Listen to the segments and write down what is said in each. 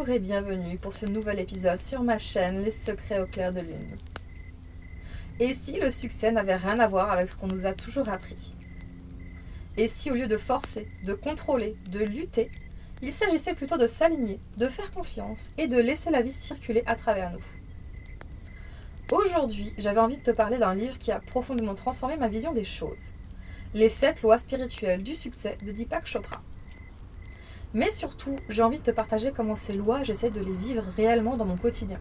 Bonjour et bienvenue pour ce nouvel épisode sur ma chaîne Les Secrets au clair de lune. Et si le succès n'avait rien à voir avec ce qu'on nous a toujours appris? Et si au lieu de forcer, de contrôler, de lutter, il s'agissait plutôt de s'aligner, de faire confiance et de laisser la vie circuler à travers nous? Aujourd'hui, j'avais envie de te parler d'un livre qui a profondément transformé ma vision des choses. Les 7 lois spirituelles du succès de Deepak Chopra. Mais surtout, j'ai envie de te partager comment ces lois, j'essaie de les vivre réellement dans mon quotidien.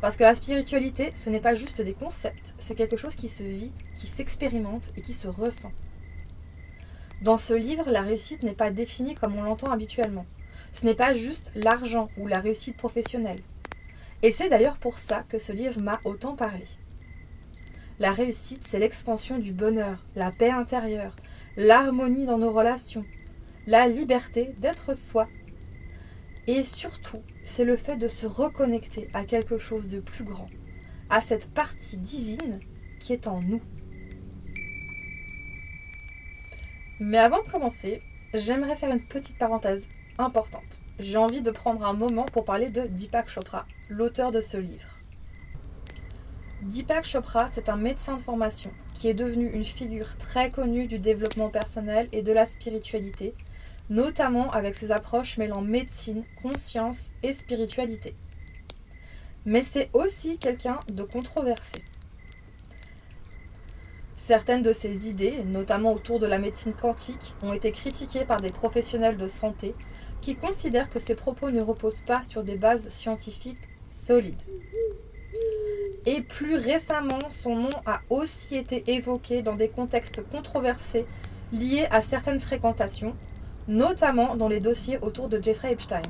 Parce que la spiritualité, ce n'est pas juste des concepts, c'est quelque chose qui se vit, qui s'expérimente et qui se ressent. Dans ce livre, la réussite n'est pas définie comme on l'entend habituellement. Ce n'est pas juste l'argent ou la réussite professionnelle. Et c'est d'ailleurs pour ça que ce livre m'a autant parlé. La réussite, c'est l'expansion du bonheur, la paix intérieure, l'harmonie dans nos relations, la liberté d'être soi. Et surtout, c'est le fait de se reconnecter à quelque chose de plus grand, à cette partie divine qui est en nous. Mais avant de commencer, j'aimerais faire une petite parenthèse importante. J'ai envie de prendre un moment pour parler de Deepak Chopra, l'auteur de ce livre. Deepak Chopra, c'est un médecin de formation qui est devenu une figure très connue du développement personnel et de la spiritualité, notamment avec ses approches mêlant médecine, conscience et spiritualité. Mais c'est aussi quelqu'un de controversé. Certaines de ses idées, notamment autour de la médecine quantique, ont été critiquées par des professionnels de santé qui considèrent que ses propos ne reposent pas sur des bases scientifiques solides. Et plus récemment, son nom a aussi été évoqué dans des contextes controversés liés à certaines fréquentations, notamment dans les dossiers autour de Jeffrey Epstein,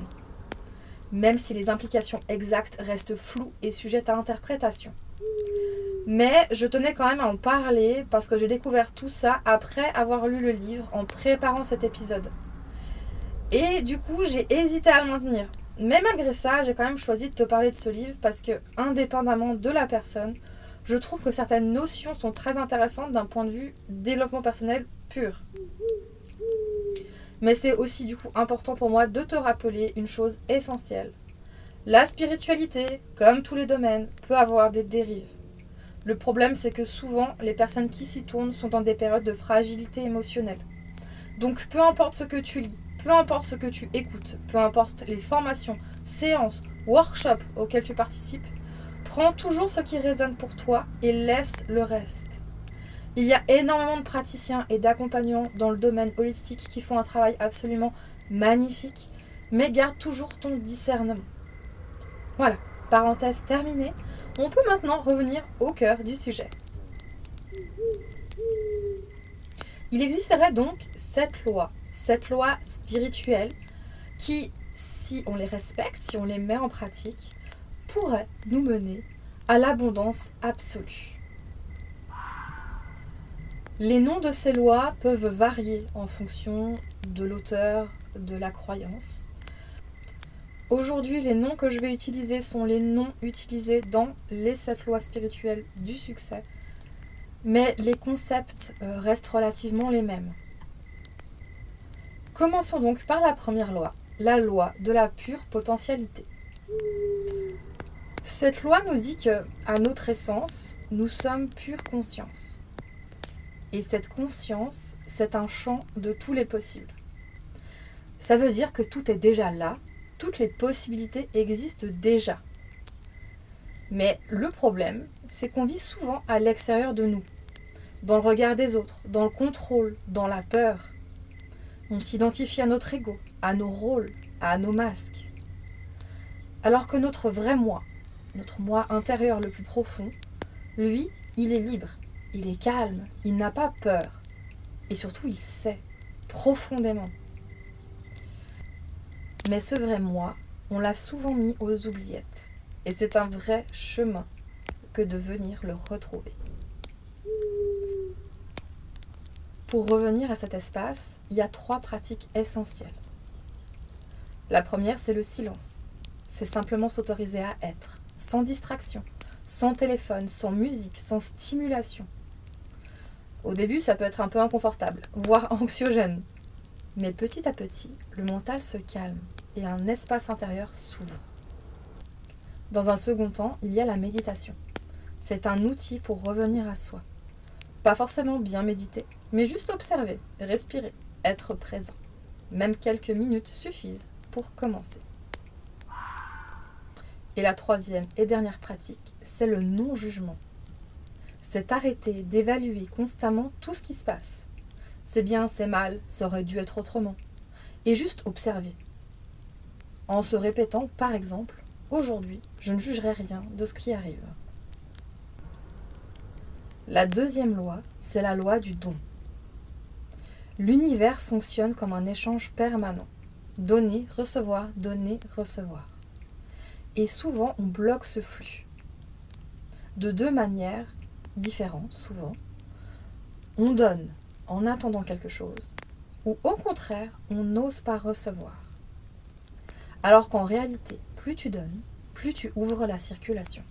même si les implications exactes restent floues et sujettes à interprétation. Mais je tenais quand même à en parler parce que j'ai découvert tout ça après avoir lu le livre en préparant cet épisode. Et du coup, j'ai hésité à le maintenir. Mais malgré ça, j'ai quand même choisi de te parler de ce livre parce que, indépendamment de la personne, je trouve que certaines notions sont très intéressantes d'un point de vue développement personnel pur. Mais c'est aussi du coup important pour moi de te rappeler une chose essentielle. La spiritualité, comme tous les domaines, peut avoir des dérives. Le problème, c'est que souvent, les personnes qui s'y tournent sont dans des périodes de fragilité émotionnelle. Donc peu importe ce que tu lis, peu importe ce que tu écoutes, peu importe les formations, séances, workshops auxquels tu participes, prends toujours ce qui résonne pour toi et laisse le reste. Il y a énormément de praticiens et d'accompagnants dans le domaine holistique qui font un travail absolument magnifique, mais garde toujours ton discernement. Voilà, parenthèse terminée, on peut maintenant revenir au cœur du sujet. Il existerait donc 7 lois spirituelles qui, si on les respecte, si on les met en pratique, pourraient nous mener à l'abondance absolue. Les noms de ces lois peuvent varier en fonction de l'auteur, de la croyance. Aujourd'hui, les noms que je vais utiliser sont les noms utilisés dans les 7 lois spirituelles du succès, mais les concepts restent relativement les mêmes. Commençons donc par la première loi, la loi de la pure potentialité. Cette loi nous dit que, à notre essence, nous sommes pure conscience. Et cette conscience, c'est un champ de tous les possibles. Ça veut dire que tout est déjà là, toutes les possibilités existent déjà. Mais le problème, c'est qu'on vit souvent à l'extérieur de nous, dans le regard des autres, dans le contrôle, dans la peur. On s'identifie à notre ego, à nos rôles, à nos masques. Alors que notre vrai moi, notre moi intérieur le plus profond, lui, il est libre. Il est calme, il n'a pas peur. Et surtout, il sait, profondément. Mais ce vrai moi, on l'a souvent mis aux oubliettes. Et c'est un vrai chemin que de venir le retrouver. Pour revenir à cet espace, il y a 3 pratiques essentielles. La première, c'est le silence. C'est simplement s'autoriser à être, sans distraction, sans téléphone, sans musique, sans stimulation. Au début, ça peut être un peu inconfortable, voire anxiogène. Mais petit à petit, le mental se calme et un espace intérieur s'ouvre. Dans un second temps, il y a la méditation. C'est un outil pour revenir à soi. Pas forcément bien méditer, mais juste observer, respirer, être présent. Même quelques minutes suffisent pour commencer. Et la troisième et dernière pratique, c'est le non-jugement. C'est arrêter d'évaluer constamment tout ce qui se passe. C'est bien, c'est mal, ça aurait dû être autrement. Et juste observer. En se répétant, par exemple, aujourd'hui, je ne jugerai rien de ce qui arrive. La deuxième loi, c'est la loi du don. L'univers fonctionne comme un échange permanent. Donner, recevoir, donner, recevoir. Et souvent, on bloque ce flux. De deux manières différentes, souvent. On donne en attendant quelque chose, ou au contraire, on n'ose pas recevoir. Alors qu'en réalité, plus tu donnes, plus tu ouvres la circulation.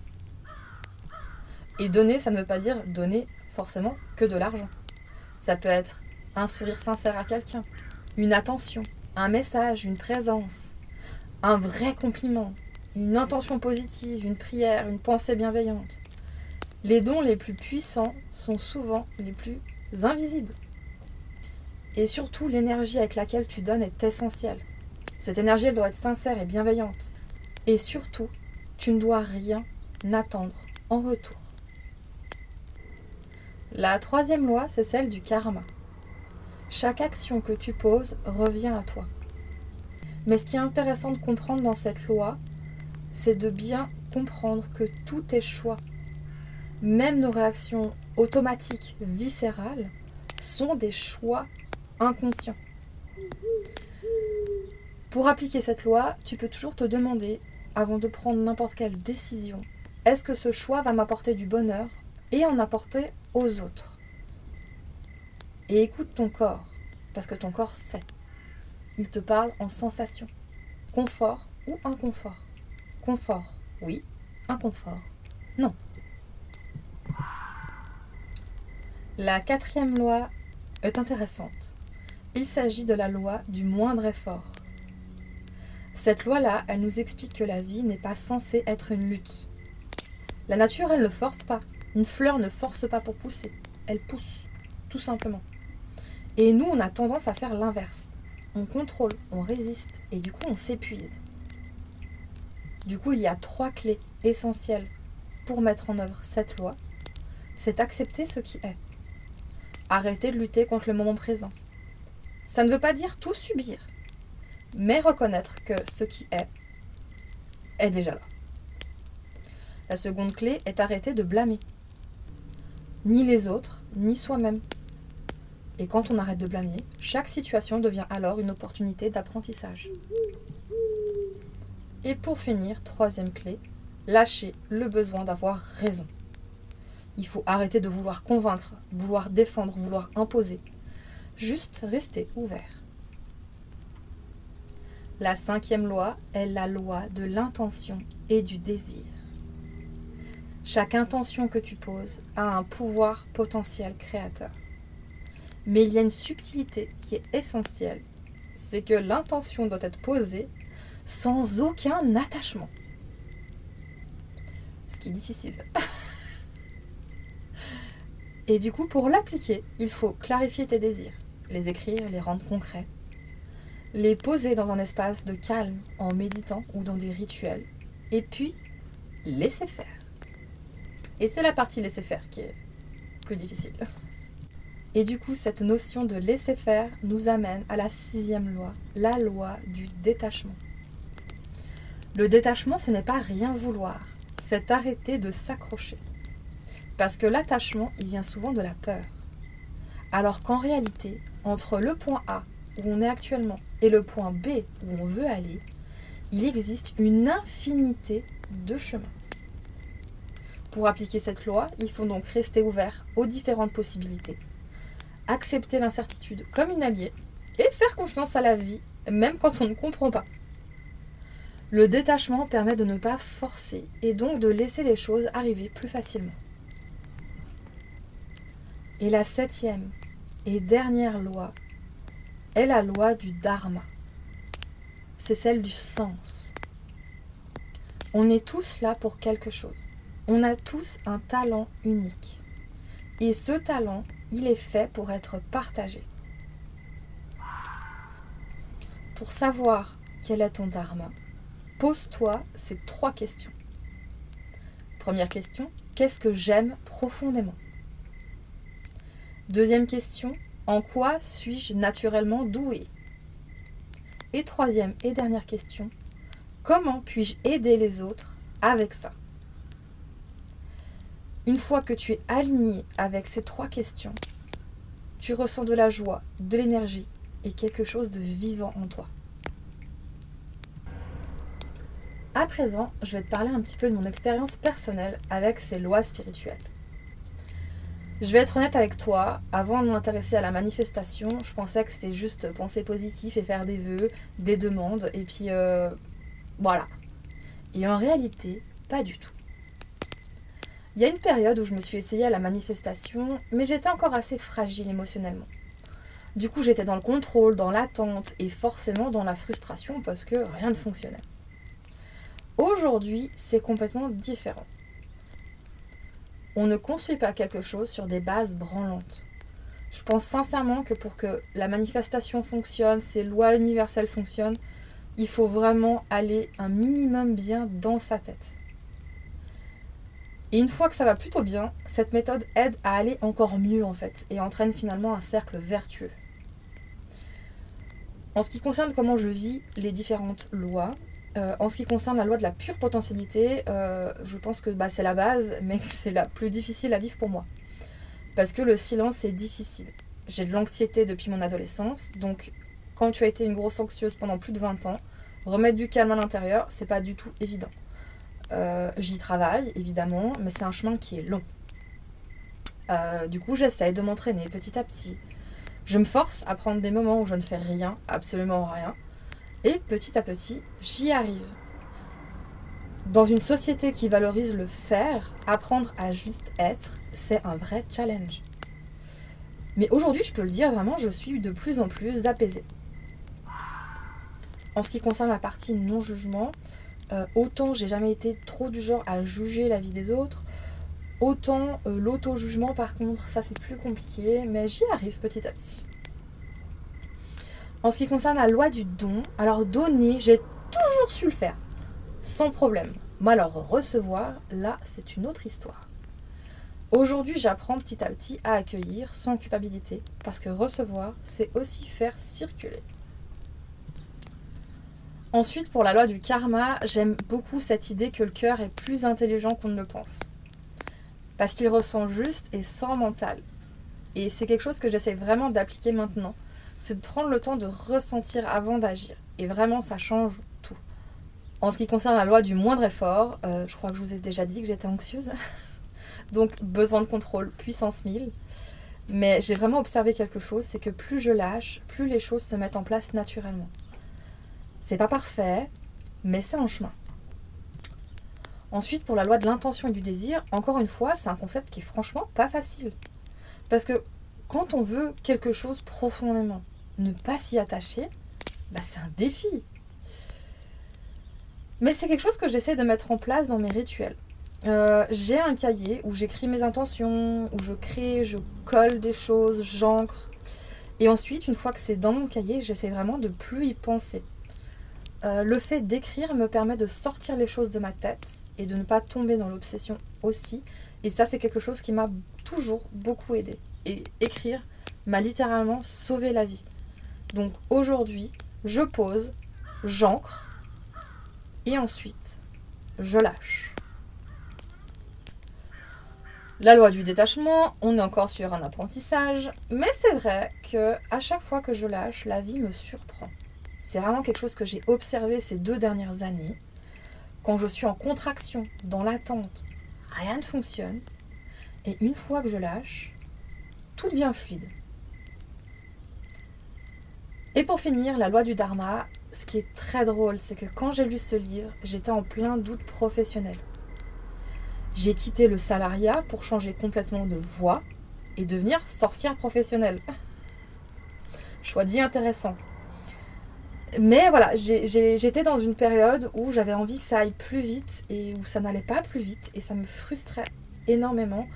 Et donner, ça ne veut pas dire donner forcément que de l'argent. Ça peut être un sourire sincère à quelqu'un, une attention, un message, une présence, un vrai compliment, une intention positive, une prière, une pensée bienveillante. Les dons les plus puissants sont souvent les plus invisibles. Et surtout, l'énergie avec laquelle tu donnes est essentielle. Cette énergie, elle doit être sincère et bienveillante. Et surtout, tu ne dois rien attendre en retour. La troisième loi, c'est celle du karma. Chaque action que tu poses revient à toi. Mais ce qui est intéressant de comprendre dans cette loi, c'est de bien comprendre que tout est choix. Même nos réactions automatiques, viscérales, sont des choix inconscients. Pour appliquer cette loi, tu peux toujours te demander, avant de prendre n'importe quelle décision, est-ce que ce choix va m'apporter du bonheur et en apporter aux autres? Et écoute ton corps, parce que ton corps sait. Il te parle en sensation. Confort ou inconfort? Confort, oui. Inconfort, non. La quatrième loi est intéressante. Il s'agit de la loi du moindre effort. Cette loi-là, elle nous explique que la vie n'est pas censée être une lutte. La nature, elle ne force pas. Une fleur ne force pas pour pousser. Elle pousse, tout simplement. Et nous, on a tendance à faire l'inverse. On contrôle, on résiste, et du coup, on s'épuise. Du coup, il y a 3 clés essentielles pour mettre en œuvre cette loi. C'est accepter ce qui est. Arrêter de lutter contre le moment présent. Ça ne veut pas dire tout subir, mais reconnaître que ce qui est déjà là. La seconde clé est arrêter de blâmer. Ni les autres, ni soi-même. Et quand on arrête de blâmer, chaque situation devient alors une opportunité d'apprentissage. Et pour finir, troisième clé, lâcher le besoin d'avoir raison. Il faut arrêter de vouloir convaincre, vouloir défendre, vouloir imposer. Juste rester ouvert. La cinquième loi est la loi de l'intention et du désir. Chaque intention que tu poses a un pouvoir potentiel créateur. Mais il y a une subtilité qui est essentielle, c'est que l'intention doit être posée sans aucun attachement. Ce qui est difficile. Et du coup, pour l'appliquer, il faut clarifier tes désirs, les écrire, les rendre concrets, les poser dans un espace de calme en méditant ou dans des rituels, et puis laisser faire. Et c'est la partie laisser faire qui est plus difficile. Et du coup, cette notion de laisser faire nous amène à la 6e loi, la loi du détachement. Le détachement, ce n'est pas rien vouloir, c'est arrêter de s'accrocher. Parce que l'attachement, il vient souvent de la peur. Alors qu'en réalité, entre le point A, où on est actuellement, et le point B, où on veut aller, il existe une infinité de chemins. Pour appliquer cette loi, il faut donc rester ouvert aux différentes possibilités, accepter l'incertitude comme une alliée, et faire confiance à la vie, même quand on ne comprend pas. Le détachement permet de ne pas forcer, et donc de laisser les choses arriver plus facilement. Et la 7e et dernière loi est la loi du dharma. c'est celle du sens. On est tous là pour quelque chose. On a tous un talent unique. Et ce talent, il est fait pour être partagé. Pour savoir quel est ton dharma, pose-toi ces 3 questions. Première question, qu'est-ce que j'aime profondément? Deuxième question, en quoi suis-je naturellement doué? Et troisième et dernière question, comment puis-je aider les autres avec ça? Une fois que tu es aligné avec ces 3 questions, tu ressens de la joie, de l'énergie et quelque chose de vivant en toi. À présent, je vais te parler un petit peu de mon expérience personnelle avec ces lois spirituelles. Je vais être honnête avec toi, avant de m'intéresser à la manifestation, je pensais que c'était juste penser positif et faire des vœux, des demandes, et puis voilà. Et en réalité, pas du tout. Il y a une période où je me suis essayée à la manifestation, mais j'étais encore assez fragile émotionnellement. Du coup, j'étais dans le contrôle, dans l'attente et forcément dans la frustration parce que rien ne fonctionnait. Aujourd'hui, c'est complètement différent. On ne construit pas quelque chose sur des bases branlantes. Je pense sincèrement que pour que la manifestation fonctionne, ces lois universelles fonctionnent, il faut vraiment aller un minimum bien dans sa tête. Et une fois que ça va plutôt bien, cette méthode aide à aller encore mieux en fait et entraîne finalement un cercle vertueux. En ce qui concerne comment je vis les différentes lois, en ce qui concerne la loi de la pure potentialité, je pense que c'est la base, mais c'est la plus difficile à vivre pour moi. Parce que le silence est difficile. J'ai de l'anxiété depuis mon adolescence, donc quand tu as été une grosse anxieuse pendant plus de 20 ans, remettre du calme à l'intérieur, c'est pas du tout évident. J'y travaille, évidemment, mais c'est un chemin qui est long. Du coup, j'essaye de m'entraîner petit à petit. Je me force à prendre des moments où je ne fais rien, absolument rien. Et petit à petit, j'y arrive. Dans une société qui valorise le faire, apprendre à juste être, c'est un vrai challenge. Mais aujourd'hui, je peux le dire, vraiment, je suis de plus en plus apaisée. En ce qui concerne la partie non-jugement, autant j'ai jamais été trop du genre à juger la vie des autres, autant l'auto-jugement par contre, ça c'est plus compliqué, mais j'y arrive petit à petit. En ce qui concerne la loi du don, alors donner, j'ai toujours su le faire, sans problème. Mais alors recevoir, là c'est une autre histoire. Aujourd'hui j'apprends petit à petit à accueillir sans culpabilité, parce que recevoir, c'est aussi faire circuler. Ensuite, pour la loi du karma, j'aime beaucoup cette idée que le cœur est plus intelligent qu'on ne le pense. Parce qu'il ressent juste et sans mental. Et c'est quelque chose que j'essaie vraiment d'appliquer maintenant. C'est de prendre le temps de ressentir avant d'agir. Et vraiment, ça change tout. En ce qui concerne la loi du moindre effort, je crois que je vous ai déjà dit que j'étais anxieuse. Donc, besoin de contrôle, puissance 1000. Mais j'ai vraiment observé quelque chose, c'est que plus je lâche, plus les choses se mettent en place naturellement. C'est pas parfait, mais c'est en chemin. Ensuite, pour la loi de l'intention et du désir, encore une fois, c'est un concept qui est franchement pas facile. Parce que quand on veut quelque chose profondément, ne pas s'y attacher, c'est un défi. Mais c'est quelque chose que j'essaie de mettre en place dans mes rituels. J'ai un cahier où j'écris mes intentions, où je crée, je colle des choses, j'ancre. Et ensuite, une fois que c'est dans mon cahier, j'essaie vraiment de plus y penser. Le fait d'écrire me permet de sortir les choses de ma tête et de ne pas tomber dans l'obsession aussi. Et ça, c'est quelque chose qui m'a toujours beaucoup aidée. Et écrire m'a littéralement sauvé la vie. Donc aujourd'hui, je pose, j'ancre et ensuite, je lâche. La loi du détachement, on est encore sur un apprentissage, mais c'est vrai que à chaque fois que je lâche, la vie me surprend. C'est vraiment quelque chose que j'ai observé ces 2 dernières années. Quand je suis en contraction, dans l'attente, rien ne fonctionne. Et une fois que je lâche, tout devient fluide. Et pour finir, la loi du dharma, ce qui est très drôle, c'est que quand j'ai lu ce livre, j'étais en plein doute professionnel. J'ai quitté le salariat pour changer complètement de voie et devenir sorcière professionnelle. Choix de vie intéressant. Mais voilà, j'étais dans une période où j'avais envie que ça aille plus vite et où ça n'allait pas plus vite et ça me frustrait énormément.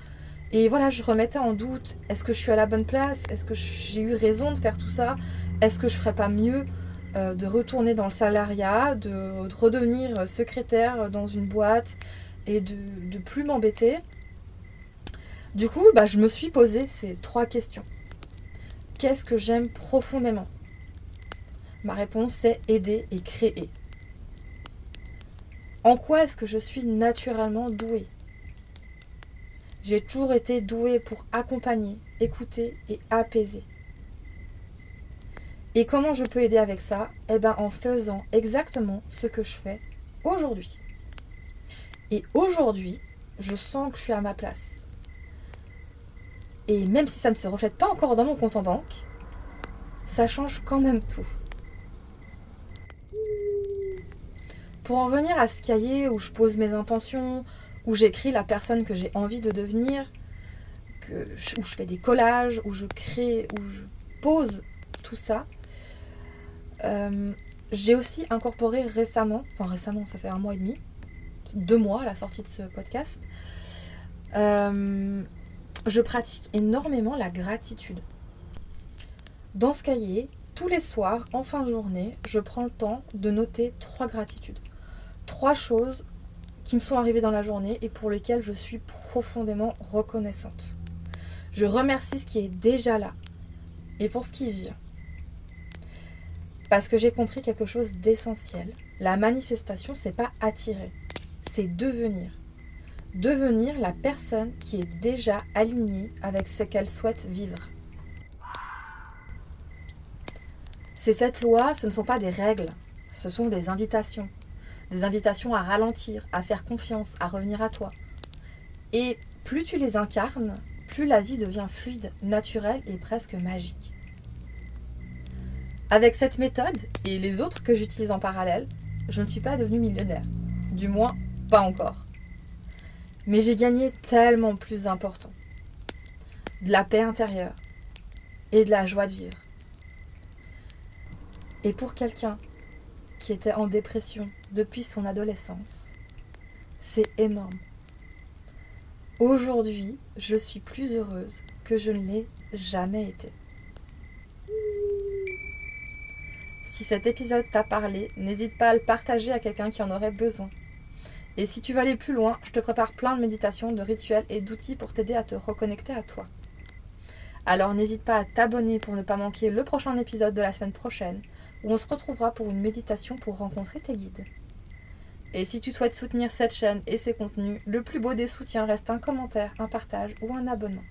Et voilà, je remettais en doute, est-ce que je suis à la bonne place? Est-ce que j'ai eu raison de faire tout ça? Est-ce que je ferais pas mieux de retourner dans le salariat, de redevenir secrétaire dans une boîte et de plus m'embêter? Du coup, je me suis posé ces 3 questions. Qu'est-ce que j'aime profondément? Ma réponse, c'est aider et créer. En quoi est-ce que je suis naturellement douée? J'ai toujours été douée pour accompagner, écouter et apaiser. Et comment je peux aider avec ça? En faisant exactement ce que je fais aujourd'hui. Et aujourd'hui, je sens que je suis à ma place. Et même si ça ne se reflète pas encore dans mon compte en banque, ça change quand même tout. Pour en venir à ce cahier où je pose mes intentions, où j'écris la personne que j'ai envie de devenir, où je fais des collages, où je crée, où je pose tout ça, j'ai aussi incorporé récemment, ça fait 1 mois et demi, 2 mois à la sortie de ce podcast, je pratique énormément la gratitude. Dans ce cahier, tous les soirs, en fin de journée, je prends le temps de noter 3 gratitudes. 3 choses qui me sont arrivées dans la journée et pour lesquelles je suis profondément reconnaissante. Je remercie ce qui est déjà là et pour ce qui vient. Parce que j'ai compris quelque chose d'essentiel. La manifestation, c'est pas attirer, c'est devenir. Devenir la personne qui est déjà alignée avec ce qu'elle souhaite vivre. C'est cette loi, ce ne sont pas des règles, ce sont des invitations. Des invitations à ralentir, à faire confiance, à revenir à toi. Et plus tu les incarnes, plus la vie devient fluide, naturelle et presque magique. Avec cette méthode et les autres que j'utilise en parallèle, je ne suis pas devenue millionnaire. Du moins, pas encore. Mais j'ai gagné tellement plus important. De la paix intérieure et de la joie de vivre. Et pour quelqu'un qui était en dépression depuis son adolescence, c'est énorme. Aujourd'hui, je suis plus heureuse que je ne l'ai jamais été. Si cet épisode t'a parlé, n'hésite pas à le partager à quelqu'un qui en aurait besoin. Et si tu veux aller plus loin, je te prépare plein de méditations, de rituels et d'outils pour t'aider à te reconnecter à toi. Alors n'hésite pas à t'abonner pour ne pas manquer le prochain épisode de la semaine prochaine, où on se retrouvera pour une méditation pour rencontrer tes guides. Et si tu souhaites soutenir cette chaîne et ses contenus, le plus beau des soutiens reste un commentaire, un partage ou un abonnement.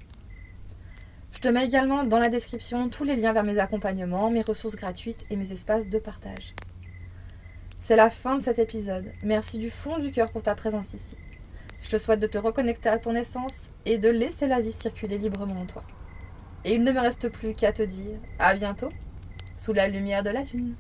Je te mets également dans la description tous les liens vers mes accompagnements, mes ressources gratuites et mes espaces de partage. C'est la fin de cet épisode. Merci du fond du cœur pour ta présence ici. Je te souhaite de te reconnecter à ton essence et de laisser la vie circuler librement en toi. Et il ne me reste plus qu'à te dire à bientôt, sous la lumière de la lune.